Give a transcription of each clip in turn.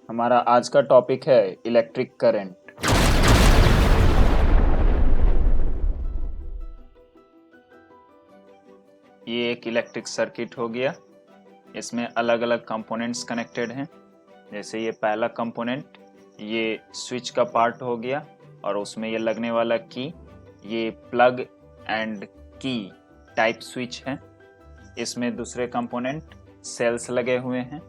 हमारा आज का टॉपिक है इलेक्ट्रिक करंट। ये एक इलेक्ट्रिक सर्किट हो गया। इसमें अलग अलग कंपोनेंट्स कनेक्टेड हैं। जैसे ये पहला कंपोनेंट, ये स्विच का पार्ट हो गया और उसमें ये लगने वाला की, ये प्लग एंड की टाइप स्विच है। इसमें दूसरे कंपोनेंट सेल्स लगे हुए हैं।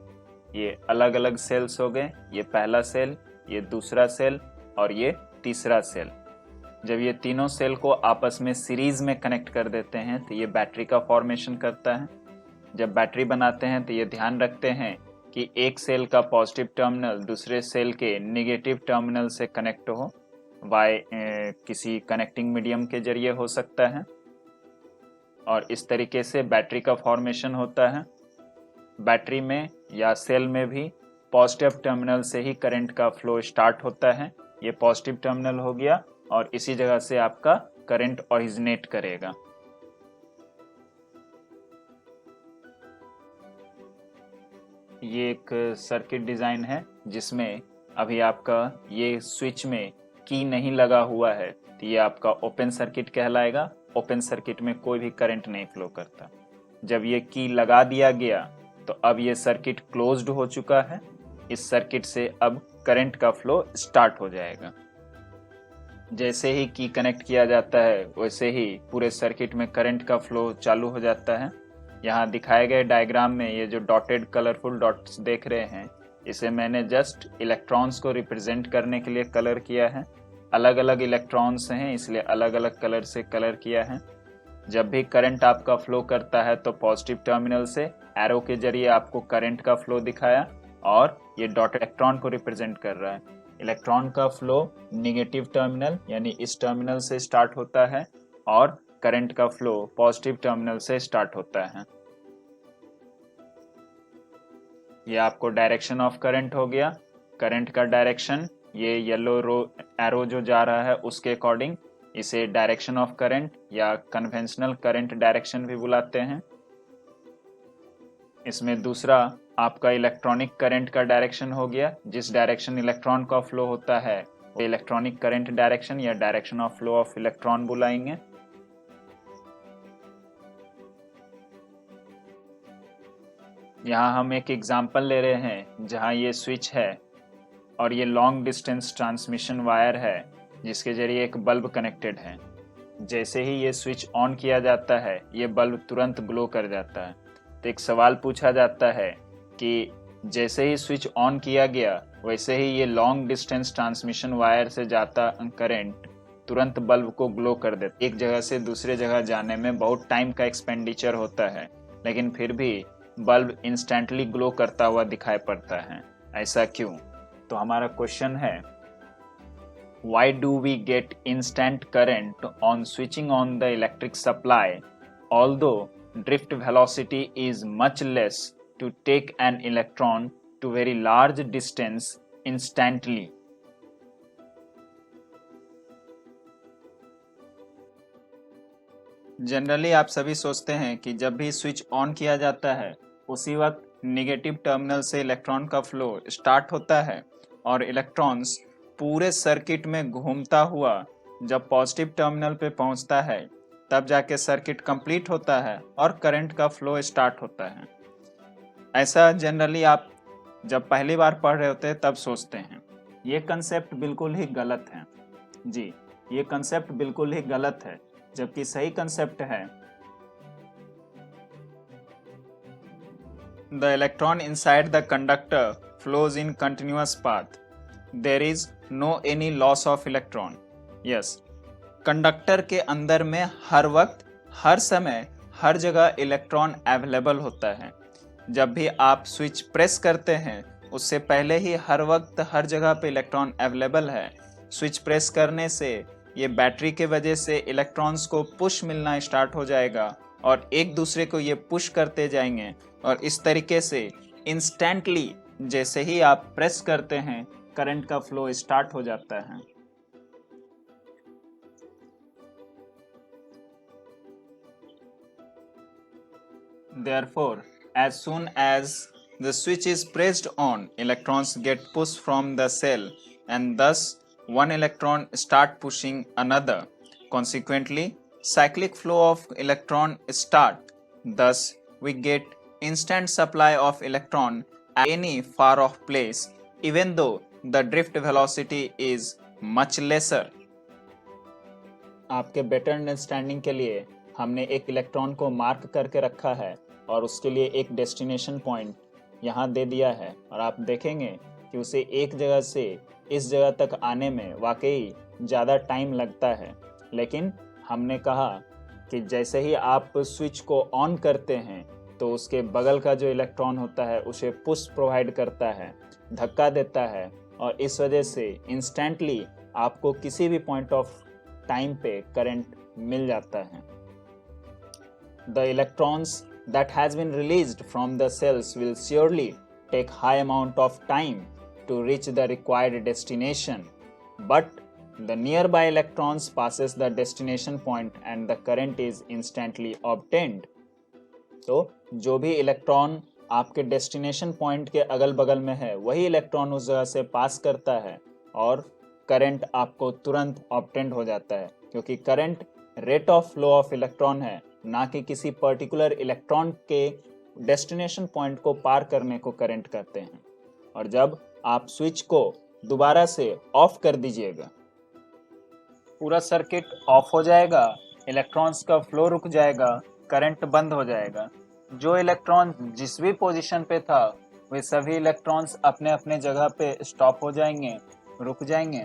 ये अलग अलग सेल्स हो गए। ये पहला सेल, ये दूसरा सेल और ये तीसरा सेल। जब ये तीनों सेल को आपस में सीरीज में कनेक्ट कर देते हैं तो ये बैटरी का फॉर्मेशन करता है। जब बैटरी बनाते हैं तो ये ध्यान रखते हैं कि एक सेल का पॉजिटिव टर्मिनल दूसरे सेल के नेगेटिव टर्मिनल से कनेक्ट हो, बाय किसी कनेक्टिंग मीडियम के जरिए हो सकता है, और इस तरीके से बैटरी का फॉर्मेशन होता है। बैटरी में या सेल में भी पॉजिटिव टर्मिनल से ही करंट का फ्लो स्टार्ट होता है। ये पॉजिटिव टर्मिनल हो गया और इसी जगह से आपका करंट ओरिजिनेट करेगा। ये एक सर्किट डिजाइन है जिसमें अभी आपका ये स्विच में की नहीं लगा हुआ है तो ये आपका ओपन सर्किट कहलाएगा। ओपन सर्किट में कोई भी करंट नहीं फ्लो करता। जब ये की लगा दिया गया तो अब ये सर्किट क्लोज्ड हो चुका है। इस सर्किट से अब करंट का फ्लो स्टार्ट हो जाएगा। जैसे ही की कनेक्ट किया जाता है वैसे ही पूरे सर्किट में करंट का फ्लो चालू हो जाता है। यहाँ दिखाए गए डायग्राम में ये जो डॉटेड कलरफुल डॉट्स देख रहे हैं, इसे मैंने जस्ट इलेक्ट्रॉन्स को रिप्रेजेंट करने के लिए कलर किया है। अलग अलग इलेक्ट्रॉन्स हैं इसलिए अलग अलग कलर से कलर किया है। जब भी करंट आपका फ्लो करता है तो पॉजिटिव टर्मिनल से एरो के जरिए आपको करंट का फ्लो दिखाया, और ये डॉट इलेक्ट्रॉन को रिप्रेजेंट कर रहा है। इलेक्ट्रॉन का फ्लो नेगेटिव टर्मिनल यानी इस टर्मिनल से स्टार्ट होता है और करंट का फ्लो पॉजिटिव टर्मिनल से स्टार्ट होता है। ये आपको डायरेक्शन ऑफ करंट हो गया। करंट का डायरेक्शन ये येलो एरो जो जा रहा है उसके अकॉर्डिंग इसे डायरेक्शन ऑफ करंट या कन्वेंशनल करंट डायरेक्शन भी बुलाते हैं। इसमें दूसरा आपका इलेक्ट्रॉनिक करंट का डायरेक्शन हो गया। जिस डायरेक्शन इलेक्ट्रॉन का फ्लो होता है वो इलेक्ट्रॉनिक करंट डायरेक्शन या direction of flow of electron बुलाएंगे। यहाँ हम एक एग्जांपल ले रहे हैं जहाँ ये स्विच है और ये लॉन्ग डिस्टेंस ट्रांसमिशन वायर है जिसके जरिए एक बल्ब कनेक्टेड है। जैसे ही ये स्विच ऑन किया जाता है ये बल्ब तुरंत ग्लो कर जाता है। तो एक सवाल पूछा जाता है कि जैसे ही स्विच ऑन किया गया वैसे ही ये लॉन्ग डिस्टेंस ट्रांसमिशन वायर से जाता करंट तुरंत बल्ब को ग्लो कर देता। एक जगह से दूसरे जगह जाने में बहुत टाइम का एक्सपेंडिचर होता है, लेकिन फिर भी बल्ब इंस्टेंटली ग्लो करता हुआ दिखाई पड़ता है। ऐसा क्यों? तो हमारा क्वेश्चन है, why do we get instant current on switching on the electric supply, although drift velocity is much less to take an electron to very large distance instantly? Generally आप सभी सोचते हैं कि जब भी स्विच ऑन किया जाता है उसी वक्त नेगेटिव टर्मिनल से इलेक्ट्रॉन का फ्लो स्टार्ट होता है और इलेक्ट्रॉन्स पूरे सर्किट में घूमता हुआ जब पॉजिटिव टर्मिनल पे पहुंचता है तब जाके सर्किट कंप्लीट होता है और करंट का फ्लो स्टार्ट होता है। ऐसा जनरली आप जब पहली बार पढ़ रहे होते हैं तब सोचते हैं। ये कंसेप्ट बिल्कुल ही गलत है। जी, ये कंसेप्ट बिल्कुल ही गलत है, जबकि सही कंसेप्ट है, the electron inside the conductor flows in continuous path. There is no any loss of electron. Yes, conductor के अंदर में हर वक्त हर समय हर जगह इलेक्ट्रॉन अवेलेबल होता है। जब भी आप स्विच प्रेस करते हैं उससे पहले ही हर वक्त हर जगह पे इलेक्ट्रॉन अवेलेबल है। स्विच प्रेस करने से ये बैटरी के वजह से इलेक्ट्रॉन्स को पुश मिलना स्टार्ट हो जाएगा और एक दूसरे को ये पुश करते जाएंगे और इस तरीके से इंस्टेंटली जैसे ही आप प्रेस करते हैं करंट का फ्लो स्टार्ट हो जाता है। Therefore, as soon as the switch is pressed on, electrons get pushed from the cell and thus one electron start pushing another. Consequently, cyclic flow of electron start. Thus, we get instant supply of electron at any far off place even though the drift velocity is much lesser. आपके better understanding के लिए हमने एक electron को mark करके रखा है और उसके लिए एक डेस्टिनेशन पॉइंट यहाँ दे दिया है और आप देखेंगे कि उसे एक जगह से इस जगह तक आने में वाकई ज़्यादा टाइम लगता है, लेकिन हमने कहा कि जैसे ही आप स्विच को ऑन करते हैं तो उसके बगल का जो इलेक्ट्रॉन होता है उसे पुश प्रोवाइड करता है, धक्का देता है और इस वजह से इंस्टेंटली आपको किसी भी पॉइंट ऑफ टाइम पे करंट मिल जाता है. The electrons that has been released from the cells will surely take high amount of time to reach the required destination, but the nearby electrons passes the destination point and the current is instantly obtained. तो जो भी electron आपके destination point के अगल बगल में है वही इलेक्ट्रॉन उस जगह से पास करता है और करंट आपको तुरंत ऑब्टेंड हो जाता है, क्योंकि current rate of flow of electron है, ना कि किसी पर्टिकुलर इलेक्ट्रॉन के डेस्टिनेशन पॉइंट को पार करने को करंट कहते हैं. और जब आप स्विच को दोबारा से ऑफ कर दीजिएगा, पूरा सर्किट ऑफ हो जाएगा, इलेक्ट्रॉन्स का फ्लो रुक जाएगा, करंट बंद हो जाएगा. जो इलेक्ट्रॉन जिस भी पोजीशन पे था वे सभी इलेक्ट्रॉन्स अपने अपने जगह पे स्टॉप हो जाएंगे, रुक जाएंगे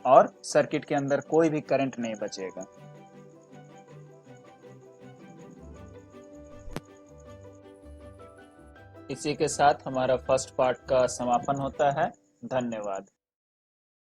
और सर्किट के अंदर कोई भी करंट नहीं बचेगा. इसी के साथ हमारा फर्स्ट पार्ट का समापन होता है. धन्यवाद.